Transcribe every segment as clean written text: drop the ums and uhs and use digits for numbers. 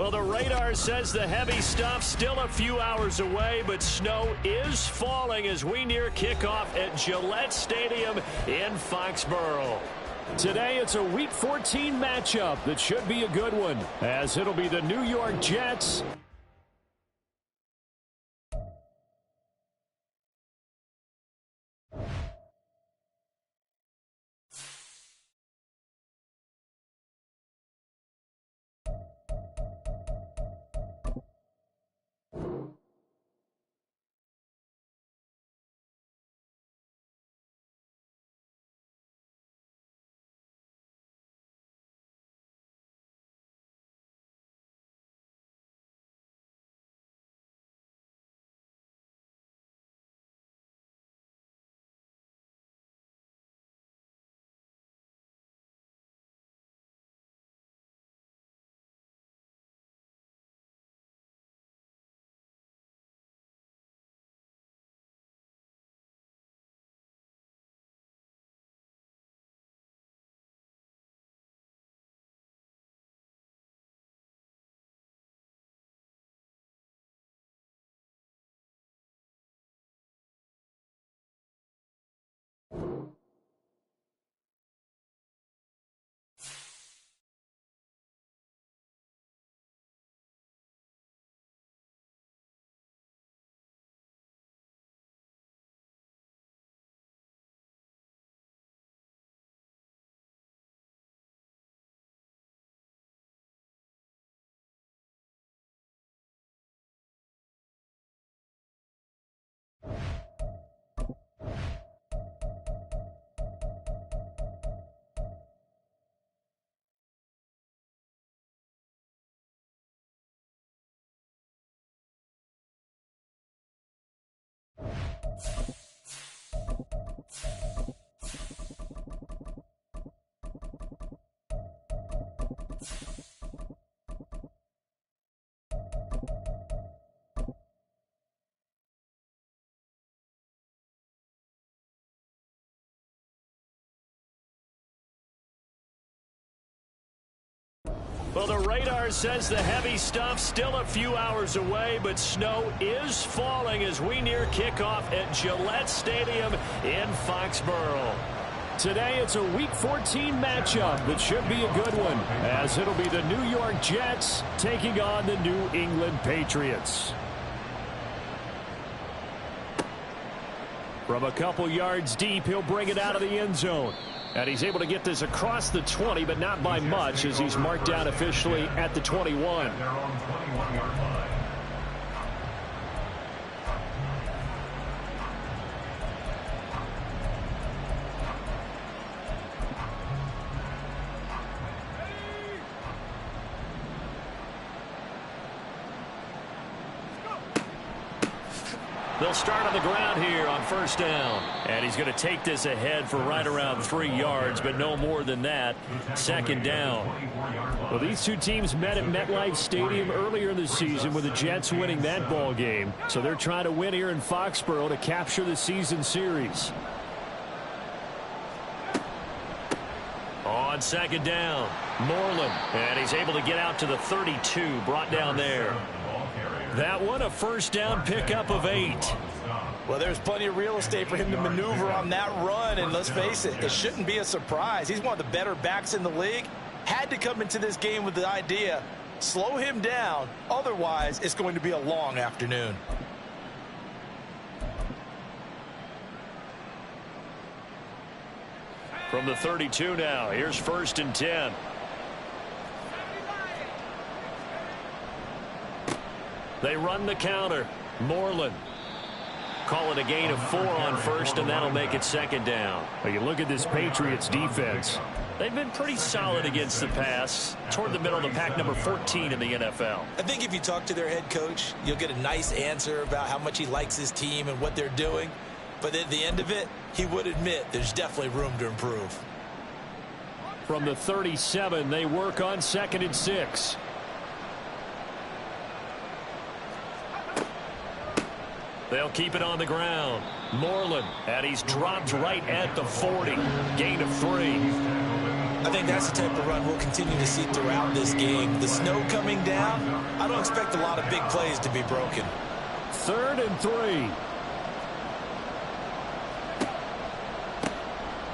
Well, the radar says the heavy stuff still a few hours away, but snow is falling as we near kickoff at Gillette Stadium in Foxborough. Today, it's a Week 14 matchup that should be a good one, as it'll be the New York Jets. Well, the radar says the heavy stuff still a few hours away, but snow is falling as we near kickoff at Gillette Stadium in Foxborough. Today, it's a Week 14 matchup that should be a good one, as it'll be the New York Jets taking on the New England Patriots. From a couple yards deep, he'll bring it out of the end zone. And he's able to get this across the 20, but not by much, as he's marked down officially at the 21. They'll start on the ground here on first down. And he's going to take this ahead for right around 3 yards, but no more than that. Second down. Well, these two teams met at MetLife Stadium earlier in the season with the Jets winning that ball game. So they're trying to win here in Foxborough to capture the season series. On second down, Moreland. And he's able to get out to the 32, brought down there. That one, a first down pickup of 8. Well, there's plenty of real estate for him to maneuver on that run, and let's face it, it shouldn't be a surprise. He's one of the better backs in the league. Had to come into this game with the idea, slow him down, otherwise it's going to be a long afternoon. From the 32 now, here's first and 10. They run the counter. Moreland. Call it a gain of 4 on first, and that'll make it second down. Well, you look at this Patriots defense. They've been pretty solid against the pass. Toward the middle of the pack, number 14 in the NFL. I think if you talk to their head coach, you'll get a nice answer about how much he likes his team and what they're doing. But at the end of it, he would admit there's definitely room to improve. From the 37, they work on second and 6. They'll keep it on the ground. Moreland, and he's dropped right at the 40. Gain of 3. I think that's the type of run we'll continue to see throughout this game. The snow coming down, I don't expect a lot of big plays to be broken. 3rd and 3.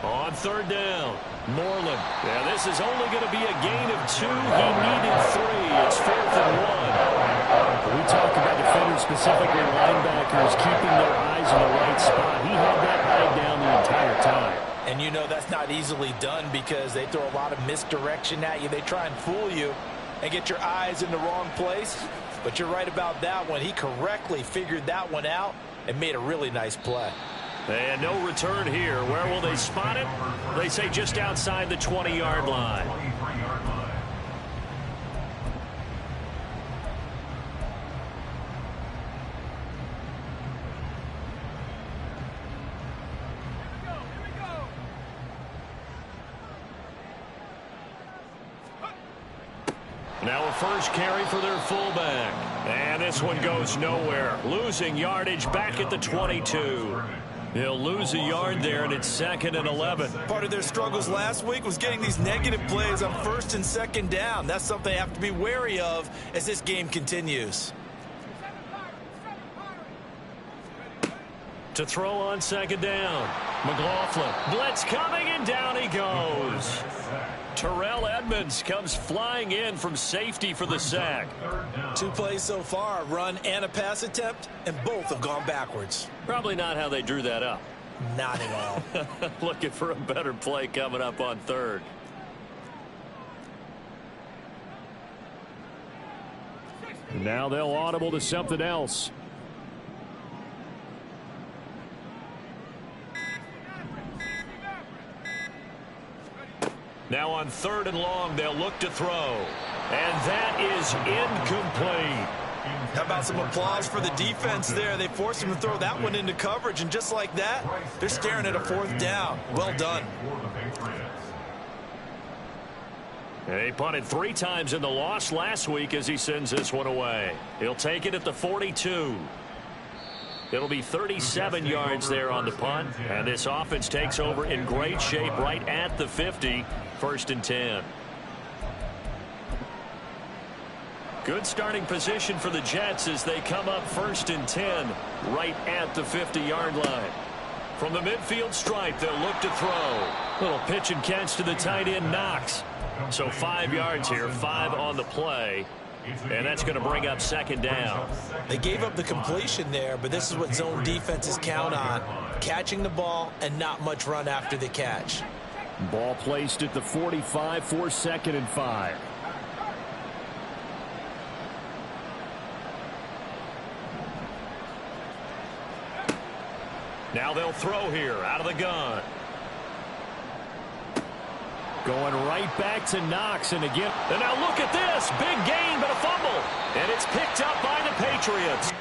On 3rd down, Moreland. Yeah, this is only going to be a gain of 2. He needed 3. It's 4th and 1. We talk about defenders, specifically linebackers, keeping their eyes in the right spot. He had that eye down the entire time. And you know that's not easily done because they throw a lot of misdirection at you. They try and fool you and get your eyes in the wrong place. But you're right about that one. He correctly figured that one out and made a really nice play. And no return here. Where will they spot it? They say just outside the 20-yard line. Now a first carry for their fullback. And this one goes nowhere. Losing yardage back at the 22. He'll lose a yard there, and it's 2nd and 11. Part of their struggles last week was getting these negative plays on 1st and 2nd down. That's something they have to be wary of as this game continues. To throw on 2nd down. McLaughlin. Blitz coming, and down he goes. Terrell Edmonds comes flying in from safety for the sack. 2 plays so far, a run and a pass attempt, and both have gone backwards. Probably not how they drew that up. Not at all. Looking for a better play coming up on 3rd. Now they'll audible to something else. Now on 3rd and long, they'll look to throw. And that is incomplete. How about some applause for the defense there? They forced him to throw that one into coverage, and just like that, they're staring at a 4th down. Well done. He punted 3 times in the loss last week as he sends this one away. He'll take it at the 42. It'll be 37 yards there on the punt, and this offense takes over in great shape right at the 50, 1st and 10. Good starting position for the Jets as they come up 1st and 10 right at the 50-yard line. From the midfield stripe, they'll look to throw. Little pitch and catch to the tight end, Knox. So 5 yards here, 5 on the play. And that's going to bring up 2nd down. They gave up the completion there, but this is what zone defenses count on. Catching the ball and not much run after the catch. Ball placed at the 45 for 2nd and 5. Now they'll throw here out of the gun. Going right back to Knox, and again. And now look at this. Big gain, but a fumble. And it's picked up by the Patriots.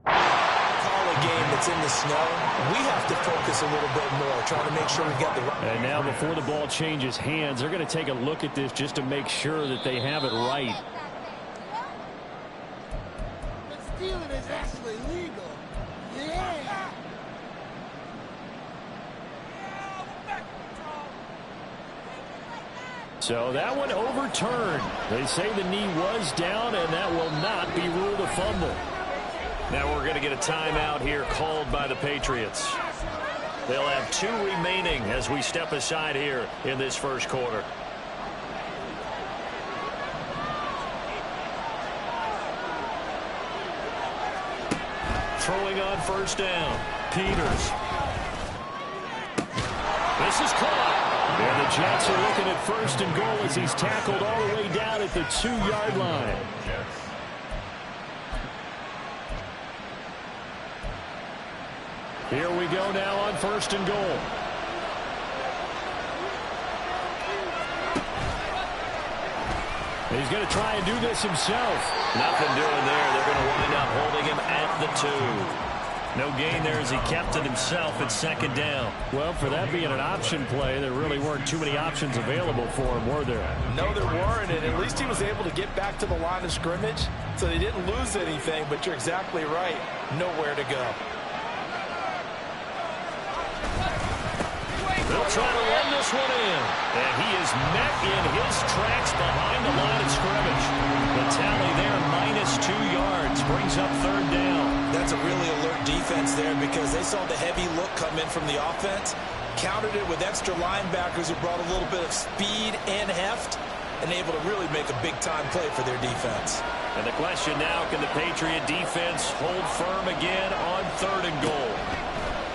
Call a game that's in the snow. We have to focus a little bit more, trying to make sure we've got the right. And now before the ball changes hands, they're going to take a look at this just to make sure that they have it right. The stealing is actually legal. Yeah. So that one overturned. They say the knee was down, and that will not be ruled a fumble. Now we're going to get a timeout here called by the Patriots. They'll have 2 remaining as we step aside here in this first quarter. Throwing on 1st down. Peters. This is caught. And the Jets are looking at 1st and goal as he's tackled all the way down at the 2-yard line. Here we go now on 1st and goal. He's going to try and do this himself. Nothing doing there. They're going to wind up holding him at the 2. No gain there as he kept it himself at 2nd down. Well, for that being an option play, there really weren't too many options available for him, were there? No, there weren't, and at least he was able to get back to the line of scrimmage, so they didn't lose anything, but you're exactly right. Nowhere to go. They'll try to run this one in. And he is met in his tracks behind the line of scrimmage. The tally there, -2 yards, brings up third down. That's a really alert defense there because they saw the heavy look come in from the offense, countered it with extra linebackers who brought a little bit of speed and heft, and able to really make a big-time play for their defense. And the question now, can the Patriot defense hold firm again on 3rd and goal?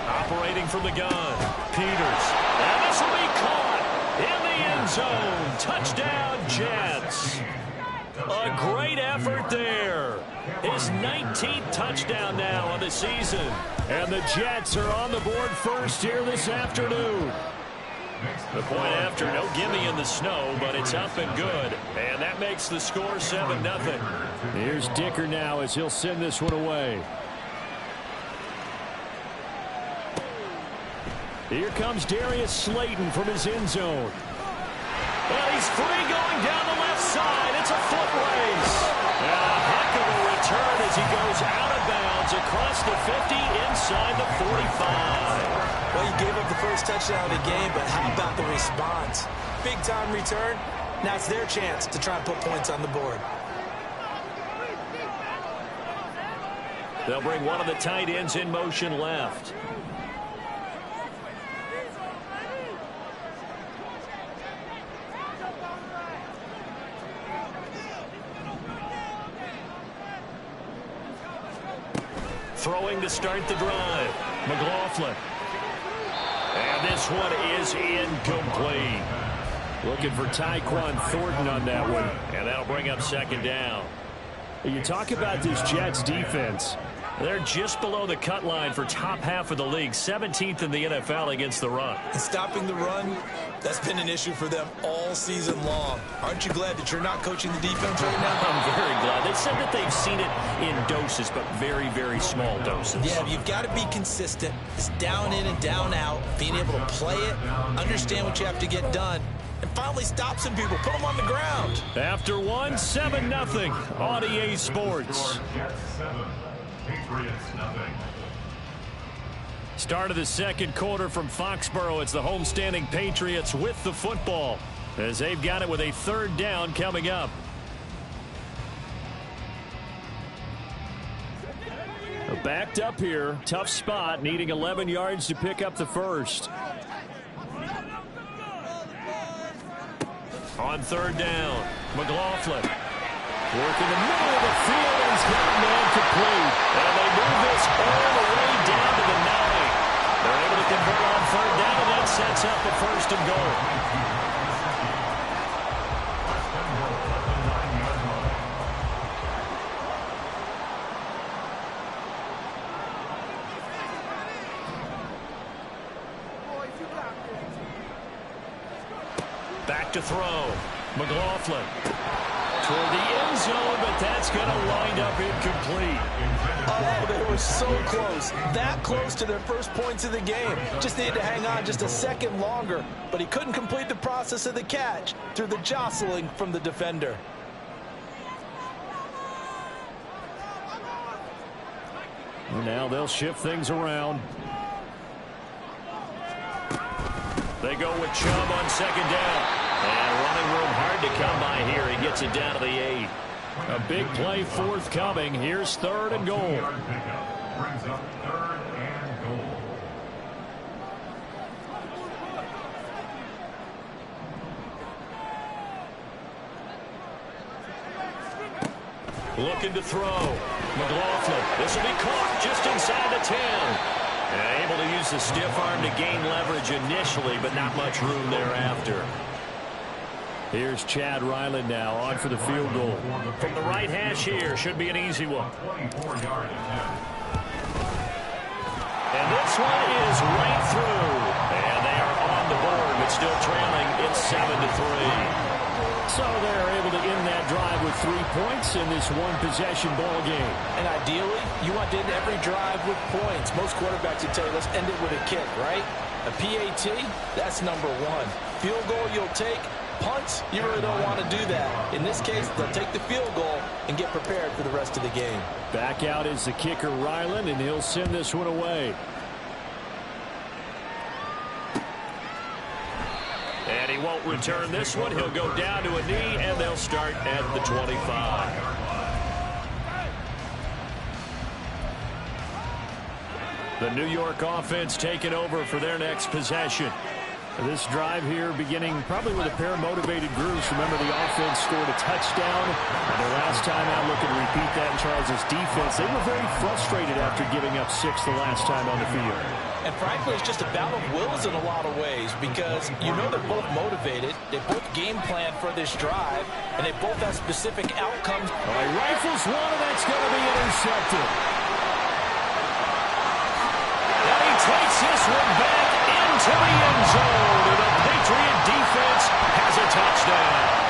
Operating from the gun, Peters. And this will be caught in the end zone. Touchdown, Jets. A great effort there. His 19th touchdown now on the season. And the Jets are on the board first here this afternoon. The point after, no gimme in the snow, but it's up and good. And that makes the score 7-0. Here's Dicker now as he'll send this one away. Here comes Darius Slayton from his end zone. And he's free going down the left side. It's a foot race. And a heck of a return as he goes out of bounds across the 50 inside the 45. Well, he gave up the first touchdown of the game, but how about the response? Big-time return. Now it's their chance to try and put points on the board. They'll bring one of the tight ends in motion left. Throwing to start the drive. McLaughlin. And this one is incomplete. Looking for Tyquan Thornton on that one. And that'll bring up 2nd down. You talk about this Jets defense. They're just below the cut line for top half of the league. 17th in the NFL against the run. And stopping the run, that's been an issue for them all season long. Aren't you glad that you're not coaching the defense right now? I'm very glad. They said that they've seen it in doses, but very, very small doses. Yeah, you've got to be consistent. It's down in and down out, being able to play it, understand what you have to get done, and finally stop some people, put them on the ground. After one, 7-0 on EA Sports. Start of the second quarter from Foxborough. It's the homestanding Patriots with the football as they've got it with a 3rd down coming up. Backed up here. Tough spot. Needing 11 yards to pick up the first. On 3rd down, McLaughlin. Working the middle of the field, and he's got a man complete. And they move this all the way down to the 9. They're able to convert on 3rd down, and that sets up a 1st and goal. Back to throw. McLaughlin. Toward the end zone, but that's going to wind up incomplete. Oh, they were so close. That close to their first points of the game. Just needed to hang on just a second longer, but he couldn't complete the process of the catch through the jostling from the defender. And now they'll shift things around. They go with Chubb on 2nd down. And running room hard to come by here. He gets it down to the 8. A big play forthcoming. Here's 3rd and goal. Brings up 3rd and goal. Looking to throw. McLaughlin. This will be caught just inside the 10. And able to use the stiff arm to gain leverage initially, but not much room thereafter. Here's Chad Ryland now on for the field goal. From the right hash here, should be an easy one. And this one is right through. And they are on the board, but still trailing. It's 7-3. So they're able to end that drive with 3 points in this one-possession ball game. And ideally, you want to end every drive with points. Most quarterbacks would tell you, let's end it with a kick, right? A PAT, that's number 1. Field goal you'll take. Punts, you really don't want to do that. In this case, they'll take the field goal and get prepared for the rest of the game. Back out is the kicker, Ryland, and he'll send this one away. And he won't return this one. He'll go down to a knee, and they'll start at the 25. The New York offense taking over for their next possession. This drive here beginning probably with a pair of motivated groups. Remember, the offense scored a touchdown. And their last time out, looking to repeat that in Charles' defense. They were very frustrated after giving up 6 the last time on the field. And frankly, it's just a battle of wills in a lot of ways because you know they're both motivated. They both game plan for this drive, and they both have specific outcomes. All right, rifles one, and that's going to be intercepted. And he takes this one back into the end zone, and the Patriot defense has a touchdown.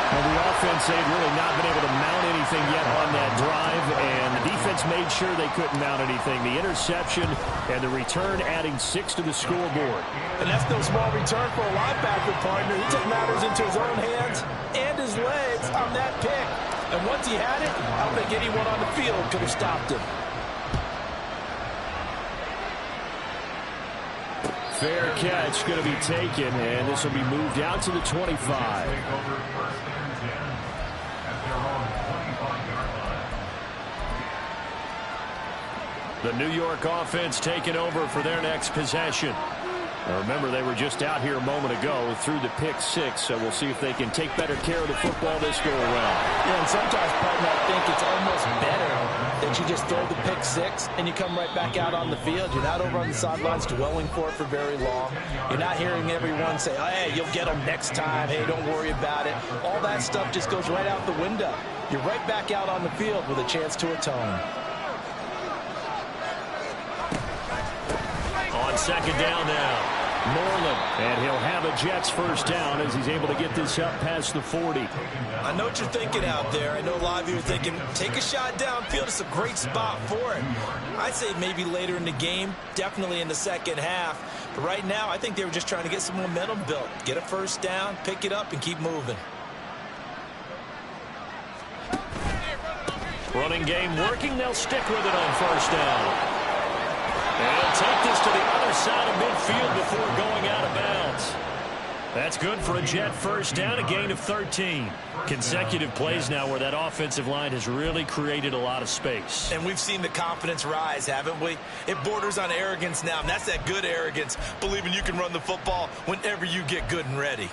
Well, the offense, they've really not been able to mount anything yet on that drive, and the defense made sure they couldn't mount anything. The interception and the return adding 6 to the scoreboard. And that's no small return for a linebacker partner. He took matters into his own hands and his legs on that pick. And once he had it, I don't think anyone on the field could have stopped him. Fair catch going to be taken, and this will be moved out to the 25. The New York offense taking over for their next possession. Now remember, they were just out here a moment ago through the pick 6, so we'll see if they can take better care of the football this go around. Yeah, and sometimes, partner, I think it's almost better that you just throw the pick 6 and you come right back out on the field. You're not over on the sidelines dwelling for it for very long. You're not hearing everyone say, oh, hey, you'll get them next time. Hey, don't worry about it. All that stuff just goes right out the window. You're right back out on the field with a chance to atone. On second down now, Moreland, and he'll have a Jets first down as he's able to get this up past the 40. I know what you're thinking out there. I know a lot of you are thinking, take a shot downfield. It's a great spot for it. I'd say maybe later in the game, definitely in the second half. But right now, I think they were just trying to get some momentum built. Get a first down, pick it up, and keep moving. Running game working. They'll stick with it on first down. And he'll take this to the other side of midfield before going out of bounds. That's good for a Jet first down, a gain of 13. Consecutive plays now where that offensive line has really created a lot of space. And we've seen the confidence rise, haven't we? It borders on arrogance now, and that's that good arrogance, believing you can run the football whenever you get good and ready.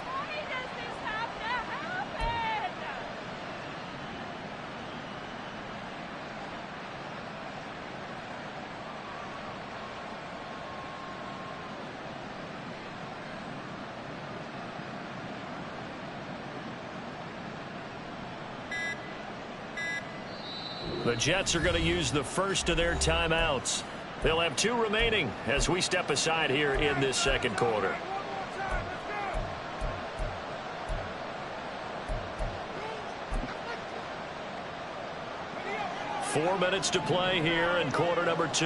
The Jets are going to use the first of their timeouts. They'll have 2 remaining as we step aside here in this second quarter. Four minutes to play here in quarter number 2.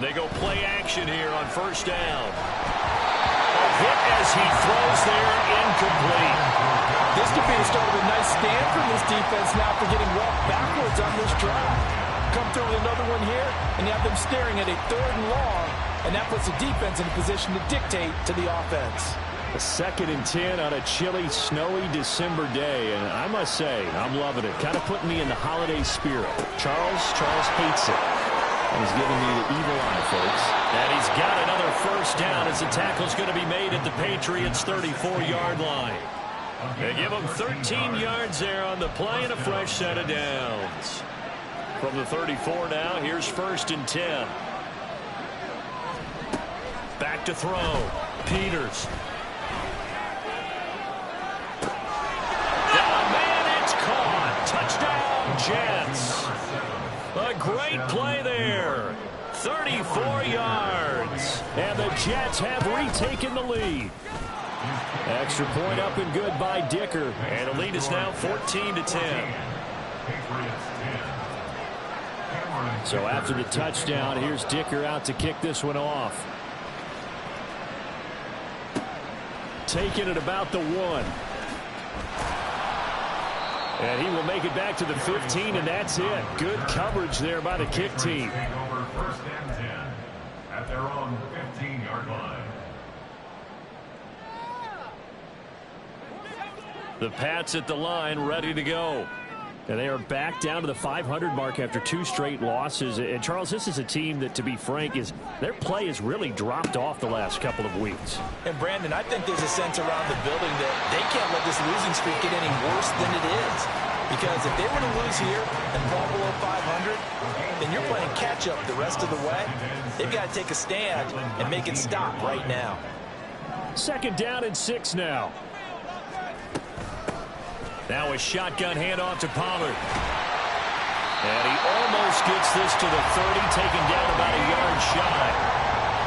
They go play action here on first down. A hit as he throws there, incomplete. This could be the start of a nice stand from this defense now for getting walked backwards on this drive. Come through with another one here, and you have them staring at a 3rd and long, and that puts the defense in a position to dictate to the offense. A 2nd and 10 on a chilly, snowy December day, and I must say, I'm loving it. Kind of putting me in the holiday spirit. Charles hates it. And he's giving me the evil eye, folks. And he's got another first down as the tackle's going to be made at the Patriots' 34-yard line. They give him 13 yards there on the play and a fresh set of downs. From the 34 now, here's 1st and 10. Back to throw. Peters. Down man, it's caught. Touchdown, Jets. A great play there. 34 yards. And the Jets have retaken the lead. Extra point up and good by Dicker. And the lead is now 14-10. So after the touchdown, here's Dicker out to kick this one off. Taking it about the 1. And he will make it back to the 15, and that's it. Good coverage there by the kick team. First and 10 at their own from 15-yard line. The Pats at the line, ready to go. And they are back down to the 500 mark after 2 straight losses. And, Charles, this is a team that, to be frank, their play has really dropped off the last couple of weeks. And, Brandon, I think there's a sense around the building that they can't let this losing streak get any worse than it is. Because if they were to lose here and fall below 500, then you're playing catch-up the rest of the way. They've got to take a stand and make it stop right now. 2nd down and 6 now. Now a shotgun handoff to Pollard. And he almost gets this to the 30, taken down about a yard shy.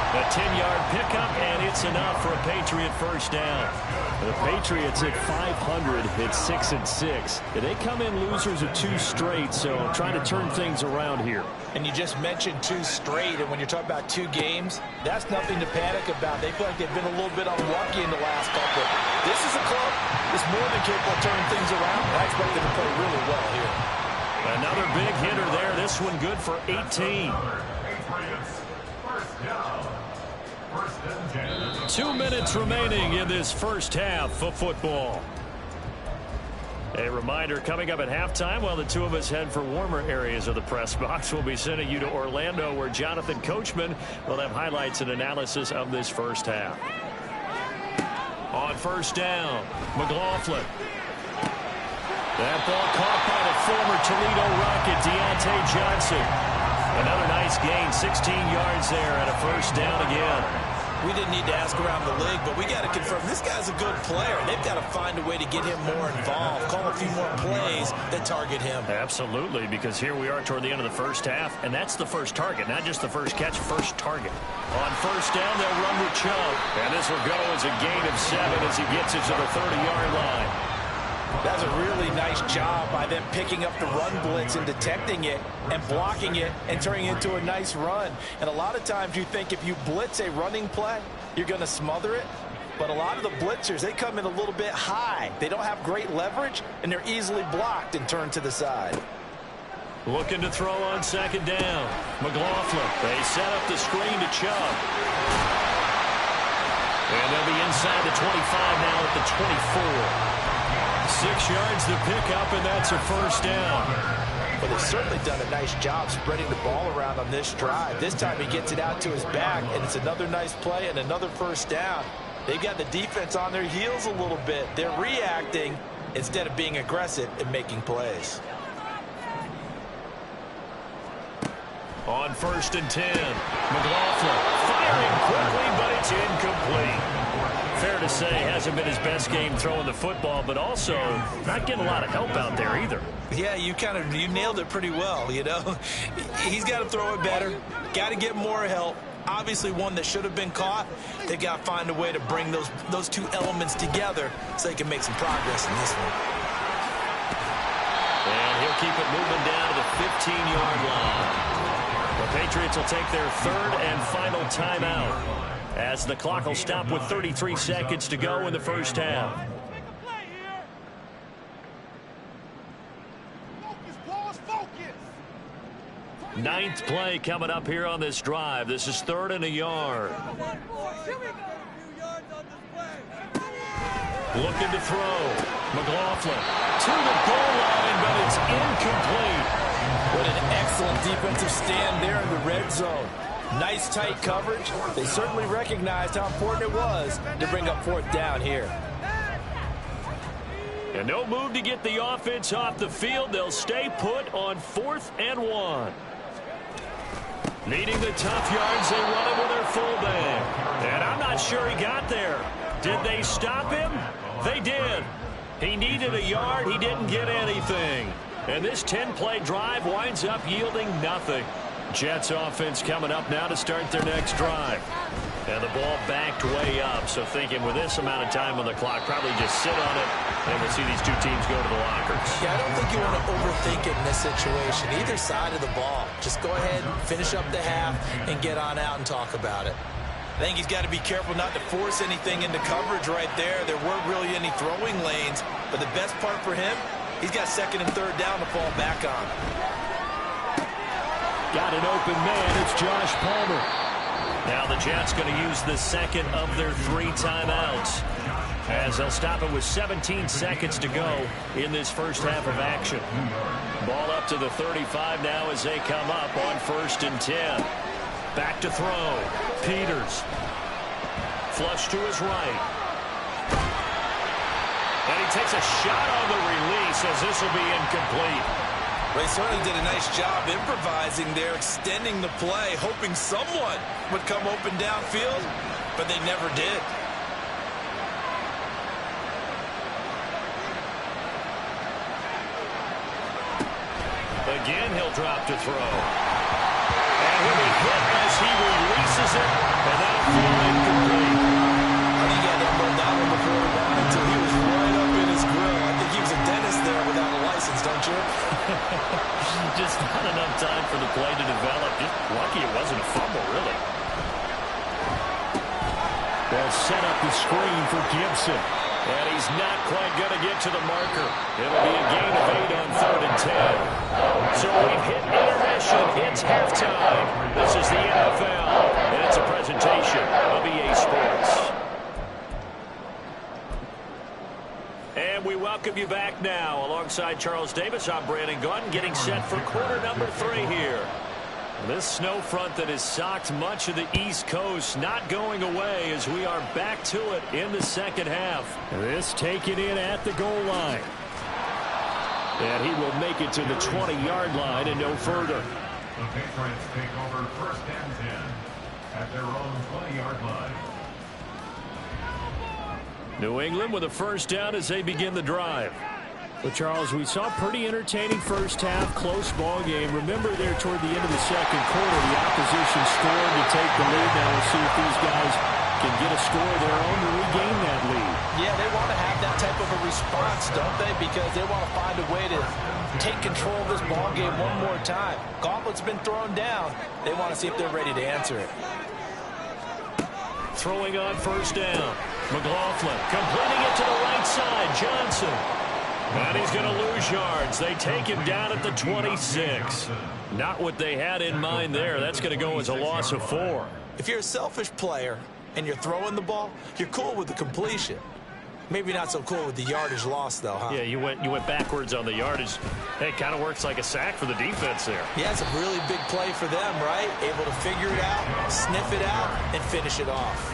A 10-yard pickup, and it's enough for a Patriot first down. The Patriots at 500 at 6-6. They come in losers of 2 straight, so trying to turn things around here. And you just mentioned 2 straight, and when you're talking about 2 games, that's nothing to panic about. They feel like they've been a little bit unlucky in the last couple. This is a club that's more than capable of turning things around, and I expect them to play really well here. Another big hitter there. This one good for 18. 2 minutes remaining in this first half of football. A reminder, coming up at halftime, while the two of us head for warmer areas of the press box, we'll be sending you to Orlando, where Jonathan Coachman will have highlights and analysis of this first half. On first down, McLaughlin. That ball caught by the former Toledo Rocket, Deontay Johnson. Another nice gain, 16 yards there, and a first down again. We didn't need to ask around the league, but we got to confirm this guy's a good player. They've got to find a way to get him more involved, call a few more plays that target him. Absolutely, because here we are toward the end of the first half, and that's the first target, not just the first catch, first target. On first down, they'll run with Chubb, and this will go as a gain of 7 as he gets it to the 30-yard line. That's a really nice job by them picking up the run blitz and detecting it and blocking it and turning it into a nice run. And a lot of times you think if you blitz a running play, you're going to smother it. But a lot of the blitzers, they come in a little bit high. They don't have great leverage, and they're easily blocked and turned to the side. Looking to throw on second down. McLaughlin, they set up the screen to Chubb. And they'll be inside the 25 now at the 24. 6 yards to pick up, and that's a first down. But they've certainly done a nice job spreading the ball around on this drive. This time he gets it out to his back, and it's another nice play and another first down. They've got the defense on their heels a little bit. They're reacting instead of being aggressive and making plays. On 1st and 10, McLaughlin firing quickly, but it's incomplete. Fair to say, hasn't been his best game throwing the football, but also not getting a lot of help out there either. Yeah, you nailed it pretty well, you know. He's got to throw it better, got to get more help. Obviously one that should have been caught. They've got to find a way to bring those 2 elements together so they can make some progress in this one. And he'll keep it moving down to the 15-yard line. The Patriots will take their 3rd and final timeout, as the clock will stop with 33 seconds to go in the first half. Ninth play coming up here on this drive. This is 3rd and a yard. Looking to throw. McLaughlin to the goal line, but it's incomplete. What an excellent defensive stand there in the red zone. Nice tight coverage. They certainly recognized how important it was to bring up 4th down here. And no move to get the offense off the field. They'll stay put on 4th and 1. Needing the tough yards, they run it with their fullback. And I'm not sure he got there. Did they stop him? They did. He needed a yard. He didn't get anything. And this 10-play drive winds up yielding nothing. Jets offense coming up now to start their next drive. And the ball backed way up, so thinking with this amount of time on the clock, probably just sit on it, and we'll see these 2 teams go to the lockers. Yeah, I don't think you want to overthink it in this situation, either side of the ball. Just go ahead, finish up the half, and get on out and talk about it. I think he's got to be careful not to force anything into coverage right there. There weren't really any throwing lanes, but the best part for him, he's got 2nd and 3rd down to fall back on. Got an open man. It's Josh Palmer. Now the Jets going to use the second of their 3 timeouts, as they'll stop it with 17 seconds to go in this first half of action. Ball up to the 35 now as they come up on 1st and 10. Back to throw. Peters. Flush to his right. And he takes a shot on the release as this will be incomplete. They certainly did a nice job improvising there, extending the play, hoping someone would come open downfield, but they never did. Again, he'll drop to throw. And he'll be hit as he releases it, and that'll feel incomplete. He got that ball down on the quarterback until he was right up in his grill. I think he was a dentist there without a license, don't you? Just not enough time for the play to develop. Just lucky it wasn't a fumble, really. They'll set up the screen for Gibson. And he's not quite going to get to the marker. It'll be a gain of 8 on 3rd and 10. So we've hit intermission. It's halftime. This is the NFL, and it's a presentation of EA Sports. And we welcome you back now. Alongside Charles Davis, I'm Brandon Gaudin, getting set for quarter number 3 here. This snow front that has socked much of the East Coast not going away as we are back to it in the second half. This taken in at the goal line. And he will make it to the 20-yard line and no further. The Patriots take over 1st and 10 at their own 20-yard line. New England with a first down as they begin the drive. Well, Charles, we saw a pretty entertaining first half, close ball game. Remember there toward the end of the second quarter, the opposition scored to take the lead. Now we'll see if these guys can get a score of their own to regain that lead. Yeah, they want to have that type of a response, don't they? Because they want to find a way to take control of this ball game one more time. Gauntlet's been thrown down. They want to see if they're ready to answer it. Throwing on first down. McLaughlin completing it to the right side. Johnson. And he's going to lose yards. They take him down at the 26. Not what they had in mind there. That's going to go as a loss of 4. If you're a selfish player and you're throwing the ball, you're cool with the completion. Maybe not so cool with the yardage loss, though, huh? Yeah, you went backwards on the yardage. Hey, it kind of works like a sack for the defense there. Yeah, it's a really big play for them, right? Able to figure it out, sniff it out, and finish it off.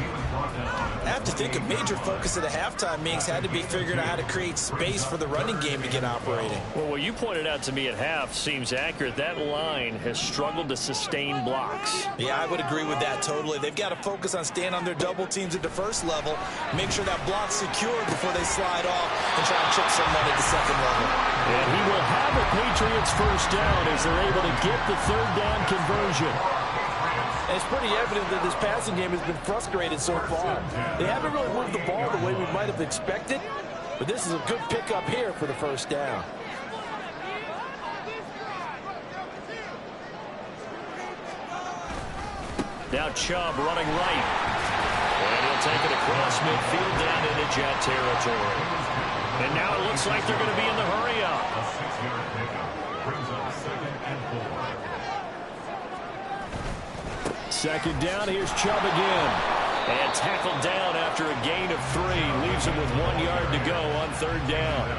I have to think a major focus of the halftime meetings had to be figuring out how to create space for the running game to get operating. Well, what you pointed out to me at half seems accurate. That line has struggled to sustain blocks. Yeah, I would agree with that totally. They've got to focus on staying on their double teams at the first level, make sure that block's secure before they slide off and try to chip someone at the second level. And he will have the Patriots first down as they're able to get the 3rd down conversion. And it's pretty evident that this passing game has been frustrated so far. They haven't really moved the ball the way we might have expected, but this is a good pickup here for the first down. Now Chubb running right. And he'll take it across midfield down into Jet territory. And now it looks like they're going to be in the hurry-up. A 6-yard pickup brings up 2nd and 4. Second down, here's Chubb again. And tackled down after a gain of 3. Leaves him with 1 yard to go on 3rd down.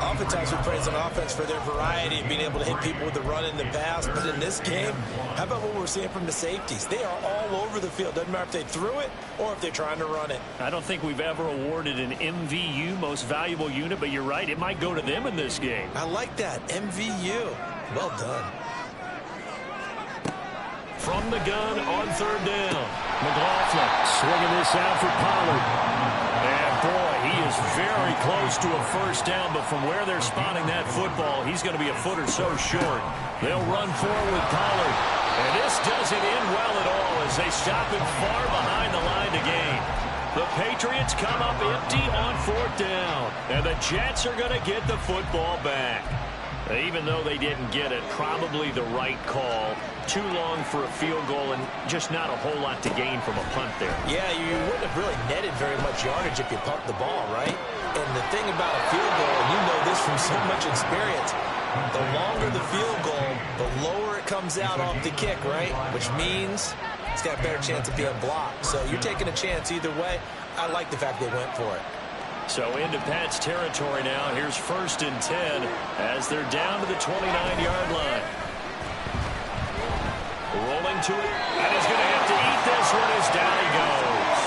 Oftentimes we praise an offense for their variety of being able to hit people with the run in the pass. But in this game, how about what we're seeing from the safeties? They are all over the field. Doesn't matter if they threw it or if they're trying to run it. I don't think we've ever awarded an MVU, most valuable unit, but you're right. It might go to them in this game. I like that. MVU. Well done. From the gun on 3rd down. McLaughlin swinging this out for Pollard. And boy, he is very close to a first down, but from where they're spotting that football, he's going to be a foot or so short. They'll run forward with Pollard. And this doesn't end well at all as they stop him far behind the line to gain. The Patriots come up empty on 4th down. And the Jets are going to get the football back. Even though they didn't get it, probably the right call. Too long for a field goal and just not a whole lot to gain from a punt there. Yeah, you wouldn't have really netted very much yardage if you pumped the ball, right? And the thing about a field goal, and you know this from so much experience, the longer the field goal, the lower it comes out off the kick, right? Which means He's got a better chance of being blocked. So you're taking a chance either way. I like the fact they went for it. So into Pat's territory now. Here's 1st and 10 as they're down to the 29-yard line. Rolling to it, and he's going to have to eat this one as down he goes.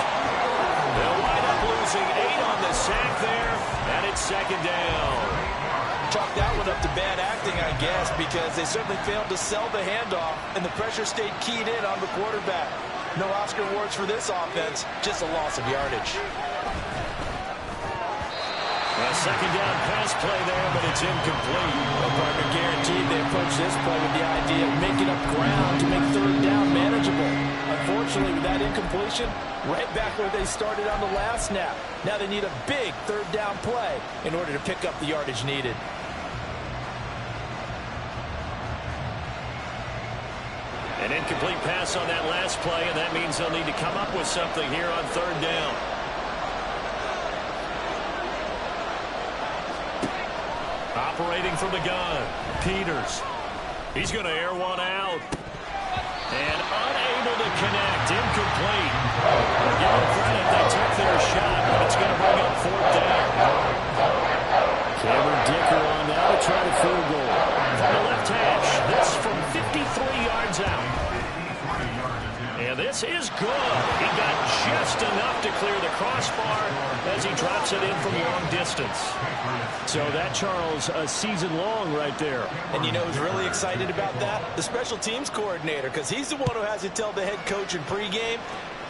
They'll wind up losing 8 on the sack there, and it's 2nd down. Chalk that one up to bad acting, I guess, because they certainly failed to sell the handoff, and the pressure stayed keyed in on the quarterback. No Oscar awards for this offense, just a loss of yardage. A 2nd down pass play there, but it's incomplete. A partner guaranteed they approach this play with the idea of making up ground to make 3rd down manageable. Unfortunately, with that incompletion, right back where they started on the last snap. Now they need a big 3rd down play in order to pick up the yardage needed. An incomplete pass on that last play, and that means they'll need to come up with something here on 3rd down. Operating from the gun, Peters. He's going to air one out. And unable to connect, incomplete. Give them credit, they took their shot, but it's going to bring up 4th down. Cameron Dicker on now to try to field goal. From the left hash, this from 53 yards out. And this is good. He got just enough to clear the crossbar as he drops it in from long distance. So that, Charles, a season long right there. And you know who's really excited about that? The special teams coordinator, because he's the one who has to tell the head coach in pregame,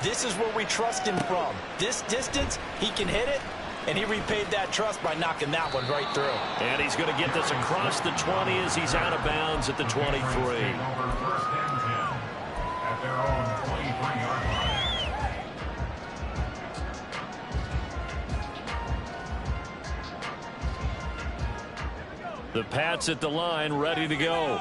this is where we trust him from. This distance, he can hit it, and he repaid that trust by knocking that one right through. And he's going to get this across the 20 as he's out of bounds at the 23. At their own 23-yard line. The Pats at the line, ready to go.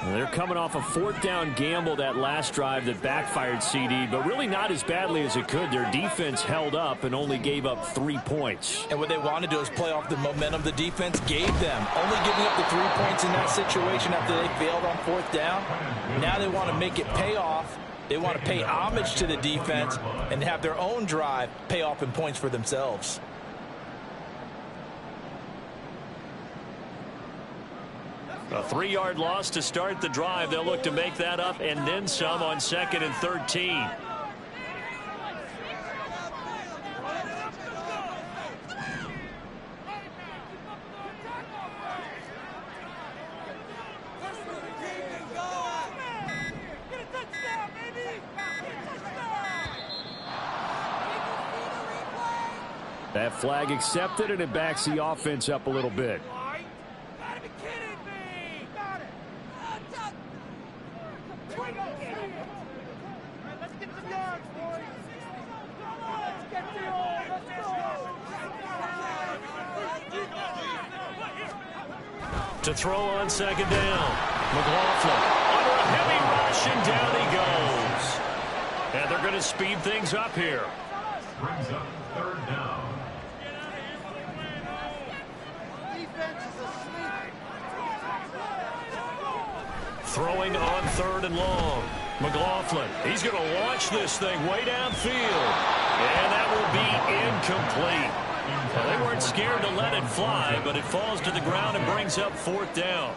They're coming off a 4th down gamble that last drive that backfired, CD, but really not as badly as it could. Their defense held up and only gave up 3 points. And what they want to do is play off the momentum the defense gave them. Only giving up the 3 points in that situation after they failed on 4th down. Now they want to make it pay off. They want to pay homage to the defense and have their own drive pay off in points for themselves. A 3-yard loss to start the drive. They'll look to make that up and then some on 2nd and 13. That flag accepted, and it backs the offense up a little bit. To throw on 2nd down. McLaughlin under a heavy rush, and down he goes. And they're going to speed things up here. Brings up 3rd down. Throwing on 3rd and long. McLaughlin, he's going to launch this thing way downfield. And that will be incomplete. Well, they weren't scared to let it fly, but it falls to the ground and brings up 4th down.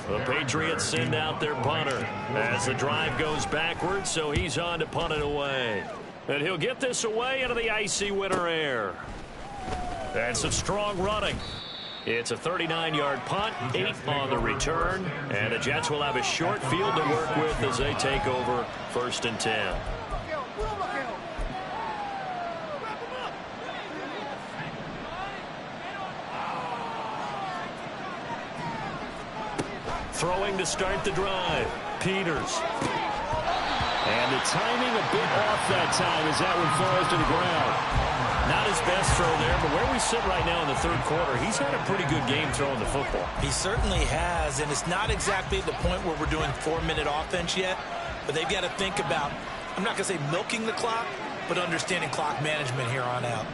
The Patriots send out their punter as the drive goes backwards, so he's on to punt it away. And he'll get this away into the icy winter air. That's some strong running. It's a 39-yard punt, 8 on the return, and the Jets will have a short field to work with as they take over 1st and 10. Throwing to start the drive. Peters. And the timing a bit off that time as that one falls to the ground. Not his best throw there, but where we sit right now in the 3rd quarter, he's had a pretty good game throwing the football. He certainly has, and it's not exactly the point where we're doing 4-minute offense yet, but they've got to think about, I'm not going to say milking the clock, but understanding clock management here on out.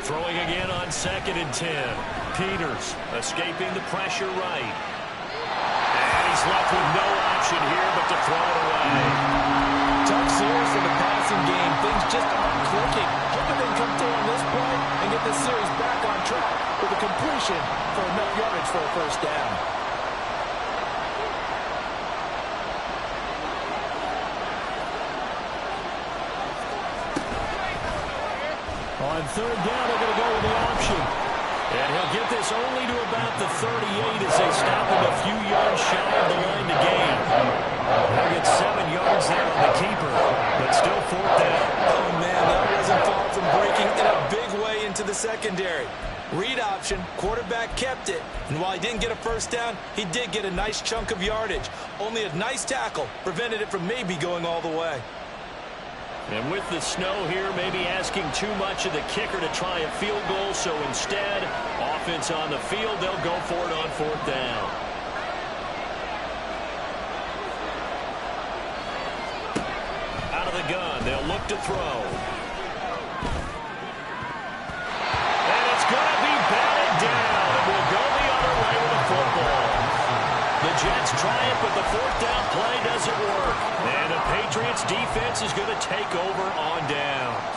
Throwing again on 2nd and 10. Peters escaping the pressure right. And he's left with no option here but to throw it away. Tough series for the passing game. Things just aren't clicking. Hoping they can come through on this play and get this series back on track with a completion for enough yardage for a first down. On third down, they're going to go with the option. And he'll get this only to about the 38 as they stop him a few yards shy of the line to gain. They'll get 7 yards there on the keeper, but still fourth down. Oh, man, that wasn't far from breaking in a big way into the secondary. Read option, quarterback kept it, and while he didn't get a first down, he did get a nice chunk of yardage. Only a nice tackle prevented it from maybe going all the way. And with the snow here, maybe asking too much of the kicker to try a field goal, so instead, offense on the field, they'll go for it on fourth down. Out of the gun, they'll look to throw. And it's going to be batted down. It will go the other way with the football. The Jets try it, but the fourth down play doesn't work. And the Patriots defense is going to take over on downs.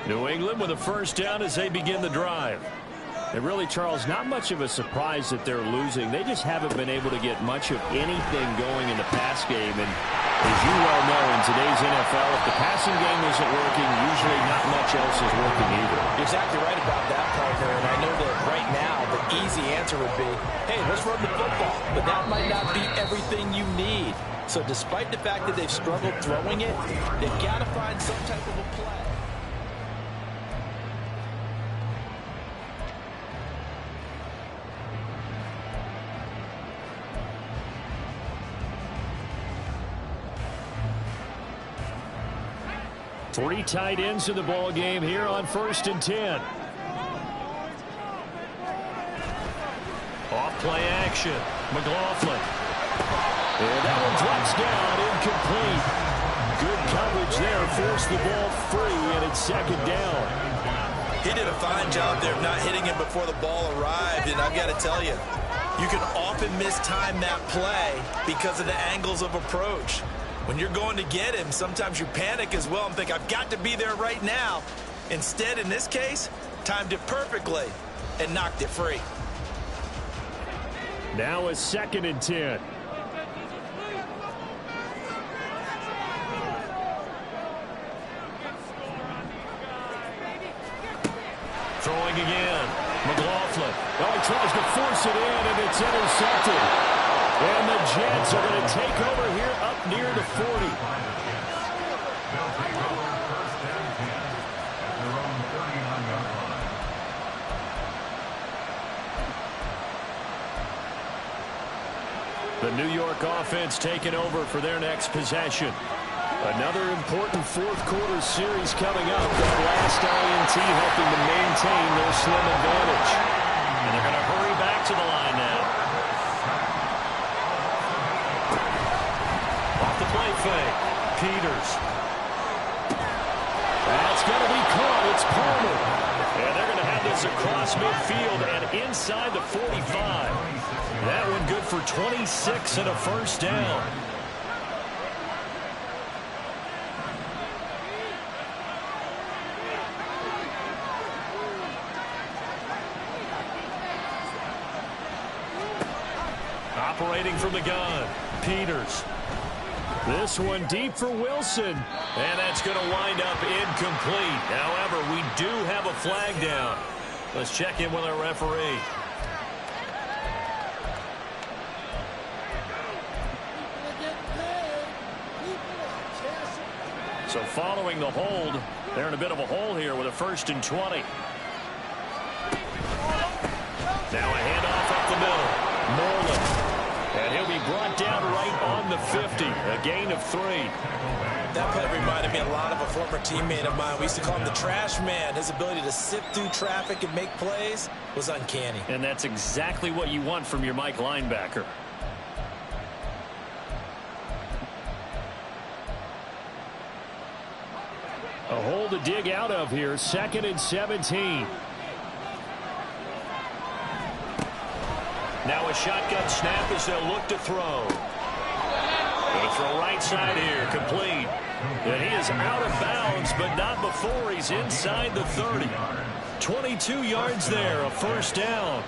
New England with a first down as they begin the drive. And really, Charles, not much of a surprise that they're losing. They just haven't been able to get much of anything going in the pass game. And as you well know, in today's NFL, if the passing game isn't working, usually not much else is working either. You're exactly right about that, partner. And I know that right now the easy answer would be, hey, let's run the football. But that might not be everything you need. So despite the fact that they've struggled throwing it, they've got to find some type of a play. Three tight ends in the ball game here on 1st and 10. Off play action. McLaughlin. And that one drops down, incomplete. Good coverage there, forced the ball free, and it's second down. He did a fine job there of not hitting him before the ball arrived, and I've got to tell you, you can often mistime that play because of the angles of approach. When you're going to get him, sometimes you panic as well and think, I've got to be there right now. Instead, in this case, timed it perfectly and knocked it free. Now it's 2nd and 10. Throwing again. McLaughlin. Oh, he tries to force it in, and it's intercepted. And the Jets are going to take over here up near the 40. They'll take over 1st and 10 at their own 39-yard line. The New York offense taking over for their next possession. Another important fourth-quarter series coming up. That last INT helping to maintain their slim advantage. And they're going to hurry back to the line now. Off the play fake. Peters. That's going to be caught. It's Palmer. And they're going to have this across midfield and inside the 45. That one good for 26 and a first down. Operating from the gun. Peters. This one deep for Wilson. And that's going to wind up incomplete. However, we do have a flag down. Let's check in with our referee. So following the hold, they're in a bit of a hole here with a 1st and 20. Now a handoff up the middle. Moreland. And he'll be brought down right on the 50. A gain of 3. That play reminded me a lot of a former teammate of mine. We used to call him the trash man. His ability to sift through traffic and make plays was uncanny. And that's exactly what you want from your Mike linebacker. A hole to dig out of here. 2nd and 17. Now a shotgun snap as they'll look to throw. Going to throw right side here. Complete. And he is out of bounds, but not before he's inside the 30. 22 yards there, a first down.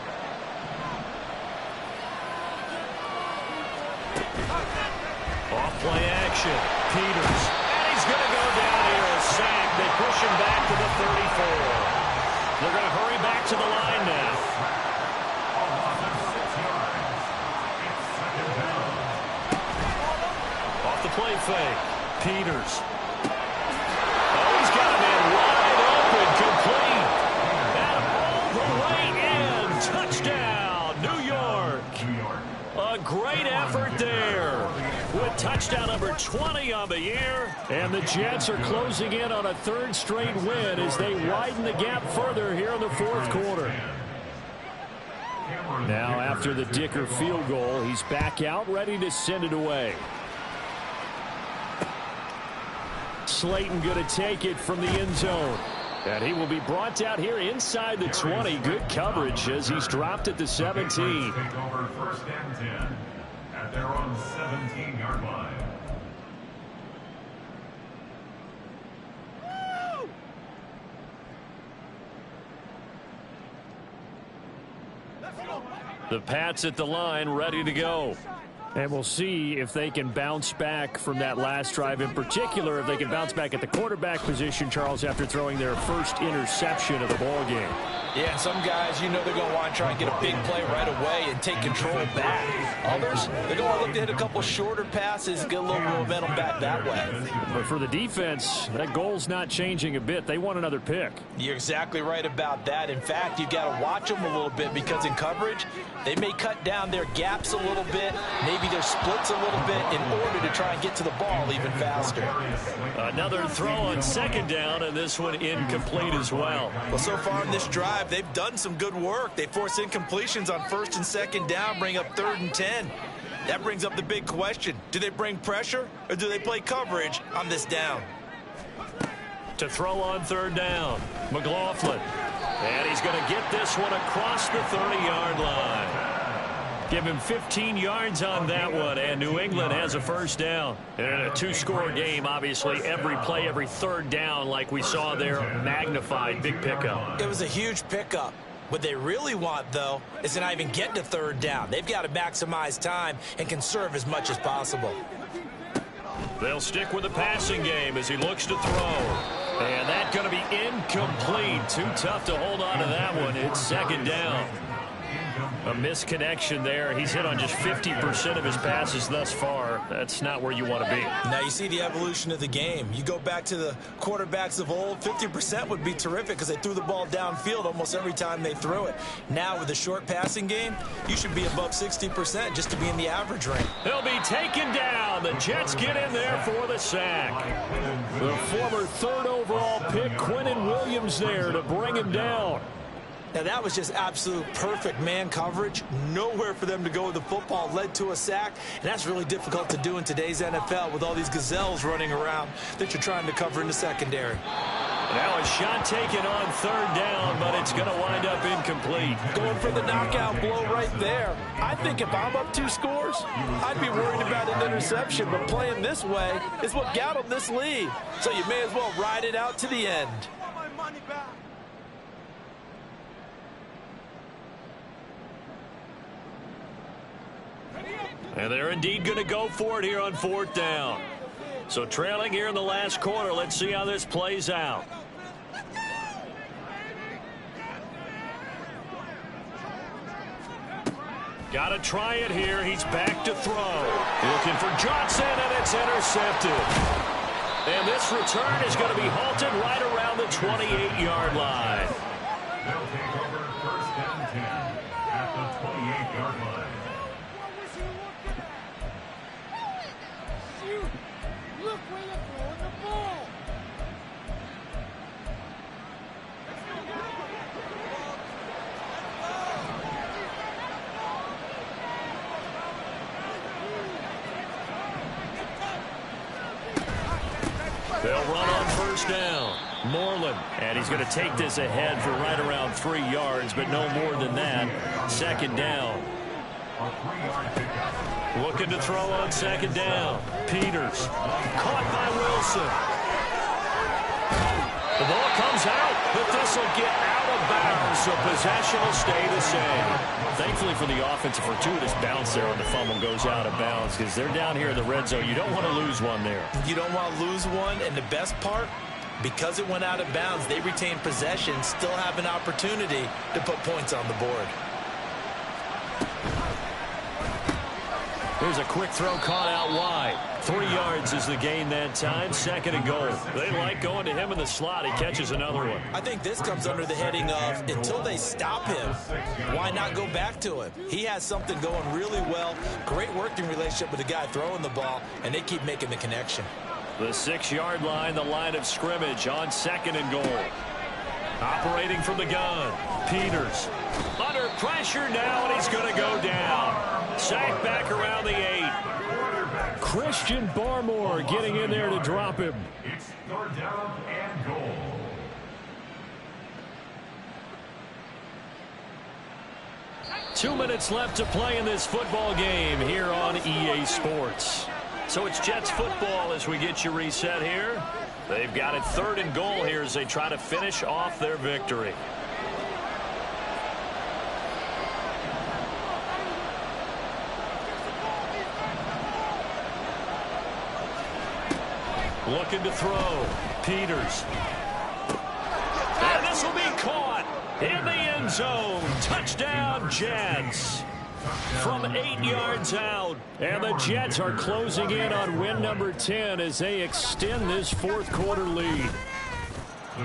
Off play action. Peters. And he's going to go down here. A sack. They push him back to the 34. They're going to hurry back to the line now. Off the play fake. Peters. Oh, he's got a man wide open. Complete. And all the way in. Touchdown, New York. A great effort there. With touchdown number 20 on the year. And the Jets are closing in on a 3rd straight win as they widen the gap further here in the 4th quarter. Now after the Dicker field goal, he's back out ready to send it away. Slayton going to take it from the end zone. And he will be brought out here inside the 20. Good coverage as he's dropped at the 17. Take over 1st and 10 at their own 17-yard line. The Pats at the line ready to go. And we'll see if they can bounce back from that last drive, in particular if they can bounce back at the quarterback position, Charles, after throwing their first interception of the ballgame. Yeah, and some guys, you know, they're going to want to try and get a big play right away and take control back. Others, they're going to look to hit a couple shorter passes and get a little momentum back that way. But for the defense, that goal's not changing a bit. They want another pick. You're exactly right about that. In fact, you've got to watch them a little bit because in coverage, they may cut down their gaps a little bit, maybe their splits a little bit in order to try and get to the ball even faster. Another throw on 2nd down, and this one incomplete as well. Well, so far in this drive, they've done some good work. They force incompletions on 1st and 2nd down, bring up 3rd and 10. That brings up the big question. Do they bring pressure or do they play coverage on this down? To throw on 3rd down, McLaughlin. And he's going to get this one across the 30-yard line. Give him 15 yards on that one, and New England has a first down. And in a 2-score game, obviously, every play, every 3rd down, like we saw there, magnified, big pickup. It was a huge pickup. What they really want, though, is to not even get to 3rd down. They've got to maximize time and conserve as much as possible. They'll stick with the passing game as he looks to throw. And that's going to be incomplete. Too tough to hold on to that one. It's 2nd down. A misconnection there. He's hit on just 50% of his passes thus far. That's not where you want to be. Now you see the evolution of the game. You go back to the quarterbacks of old, 50% would be terrific because they threw the ball downfield almost every time they threw it. Now with the short passing game, you should be above 60% just to be in the average range. He'll be taken down. The Jets get in there for the sack. The former 3rd overall pick, Quinnen Williams, there to bring him down. Now, that was just absolute perfect man coverage. Nowhere for them to go with the football. Led to a sack, and that's really difficult to do in today's NFL with all these gazelles running around that you're trying to cover in the secondary. Now a shot taken on 3rd down, but it's going to wind up incomplete. Going for the knockout blow right there. I think if I'm up 2 scores, I'd be worried about an interception, but playing this way is what got them this lead. So you may as well ride it out to the end. And they're indeed going to go for it here on 4th down. So trailing here in the last quarter. Let's see how this plays out. Got to try it here. He's back to throw. Looking for Johnson, and it's intercepted. And this return is going to be halted right around the 28-yard line. They'll take over 1st and 10 at the 28-yard line. Look where you're throwing the ball. They'll run on first down. Moreland, and he's going to take this ahead for right around 3 yards, but no more than that. Second down. Looking to throw on second down. Peters, caught by Wilson. The ball comes out, but this will get out of bounds, so possession will stay the same. Thankfully for the offense, a fortuitous bounce there on the fumble goes out of bounds because they're down here in the red zone. You don't want to lose one there. You don't want to lose one, and the best part, because it went out of bounds, they retain possession, still have an opportunity to put points on the board. Here's a quick throw caught out wide. 3 yards is the gain that time. Second and goal. They like going to him in the slot. He catches another one. I think this comes under the heading of until they stop him, why not go back to him? He has something going really well. Great working relationship with the guy throwing the ball, and they keep making the connection. The 6-yard line, the line of scrimmage on second and goal. Operating from the gun. Peters under pressure now, and he's going to go down. Sacked back around the 8. Christian Barmore getting in there to drop him. It's third down and goal. Two minutes left to play in this football game here on EA Sports. So it's Jets football as we get you reset here. They've got it third and goal here as they try to finish off their victory. Looking to throw. Peters. And this will be caught in the end zone. Touchdown, Jets. From 8 yards out. And the Jets are closing in on win number 10 as they extend this fourth quarter lead.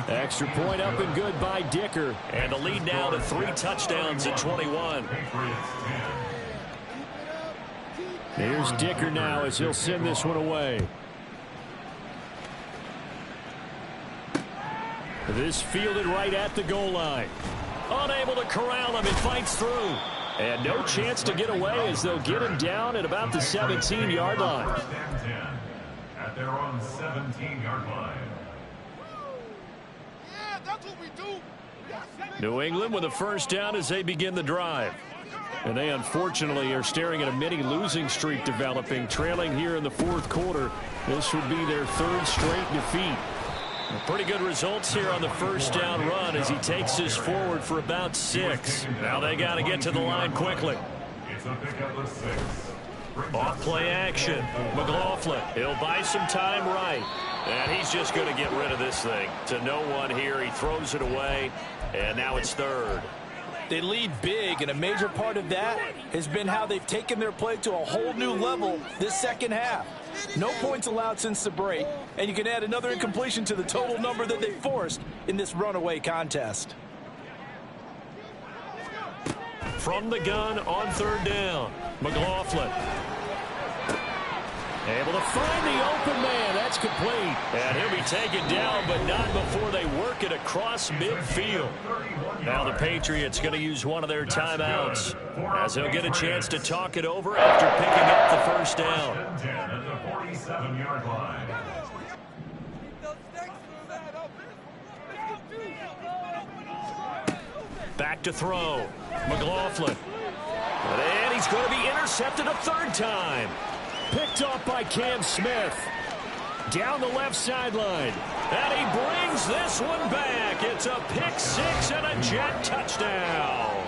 Extra point up and good by Dicker. And the lead now to 3 touchdowns at 21. Here's Dicker now as he'll send this one away. This fielded right at the goal line. Unable to corral him. It fights through. And no chance to get away as they'll get him down at about the 17-yard line. At their own 17-yard line. Yeah, that's what we do. New England with a first down as they begin the drive. And they unfortunately are staring at a mini losing streak developing, trailing here in the fourth quarter. This would be their 3rd straight defeat. Pretty good results here on the first down run as he takes this forward for about 6. Now they got to get to the line quickly. It's a pickup of 6. Off play action. McLaughlin, he'll buy some time right. And he's just going to get rid of this thing to no one here. He throws it away, and now it's 3rd. They lead big, and a major part of that has been how they've taken their play to a whole new level this second half. No points allowed since the break, and you can add another incompletion to the total number that they forced in this runaway contest. From the gun on 3rd down, McLaughlin. Able to find the open man. That's complete. And he'll be taken down, but not before they work it across midfield. Now the Patriots going to use one of their timeouts as they'll get a chance to talk it over after picking up the first down. At the 47-yard line. Back to throw. McLaughlin. And he's going to be intercepted a 3rd time. Picked off by Cam Smith. Down the left sideline. And he brings this one back. It's a pick 6 and a Jet touchdown.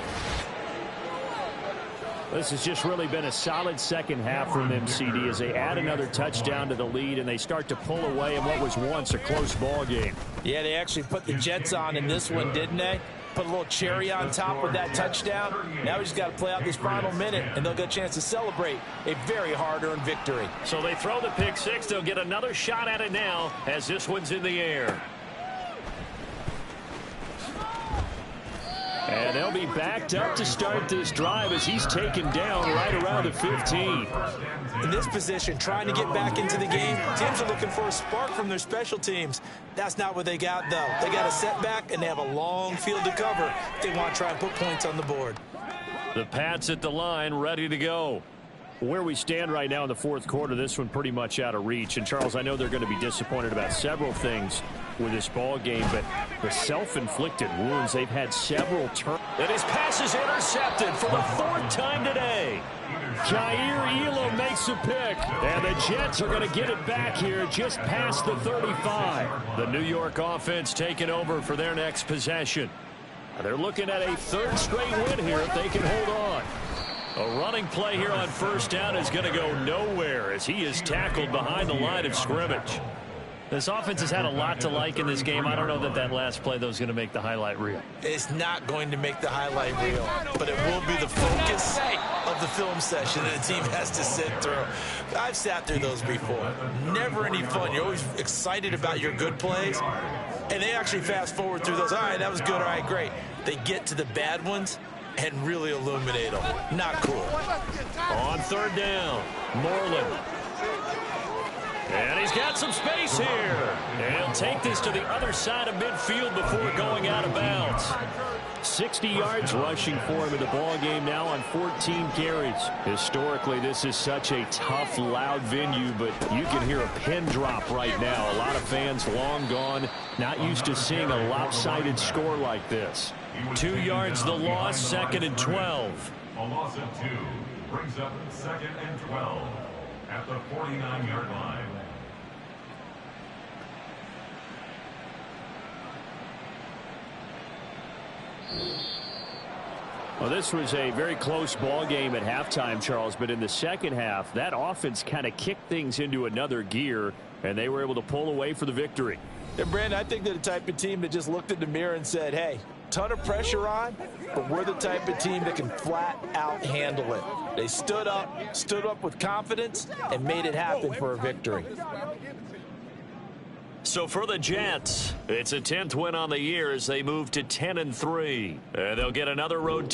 This has just really been a solid second half from them, CD, as they add another touchdown to the lead and they start to pull away in what was once a close ball game. Yeah, they actually put the Jets on in this one, didn't they? Put a little cherry on top with that touchdown. Now we just got to play out this final minute, and they'll get a chance to celebrate a very hard-earned victory. So they throw the pick 6. They'll get another shot at it now as this one's in the air. And they'll be backed up to start this drive as he's taken down right around the 15. In this position, trying to get back into the game, teams are looking for a spark from their special teams. That's not what they got, though. They got a setback, and they have a long field to cover if they want to try and put points on the board. The Pats at the line, ready to go. Where we stand right now in the fourth quarter, this one pretty much out of reach. And, Charles, I know they're going to be disappointed about several things. with this ball game, but the self-inflicted wounds, they've had several turns. And his pass is intercepted for the 4th time today. Jair Elam makes a pick, and the Jets are going to get it back here just past the 35. The New York offense taking over for their next possession. They're looking at a 3rd straight win here if they can hold on. A running play here on 1st down is going to go nowhere as he is tackled behind the line of scrimmage. This offense has had a lot to like in this game. I don't know that last play, though, is going to make the highlight reel. It's not going to make the highlight reel, but it will be the focus of the film session that the team has to sit through. I've sat through those before. Never any fun. You're always excited about your good plays, and they actually fast forward through those. All right, that was good. All right, great. They get to the bad ones and really illuminate them. Not cool. On 3rd down, Moreland. And he's got some space here. And he'll take this to the other side of midfield before going out of bounds. 60 yards rushing for him in the ball game now on 14 carries. Historically, this is such a tough, loud venue, but you can hear a pin drop right now. A lot of fans long gone, not used to seeing a lopsided score like this. 2 yards the loss, 2nd and 12. A loss of 2 brings up 2nd and 12 at the 49-yard line. Well, this was a very close ball game at halftime, Charles, but in the second half, that offense kind of kicked things into another gear, and they were able to pull away for the victory. And Brandon, I think they're the type of team that just looked in the mirror and said, hey, ton of pressure on, but we're the type of team that can flat out handle it. They stood up with confidence, and made it happen for a victory. So for the Jets, it's a 10th win on the year as they move to 10-3. They'll get another road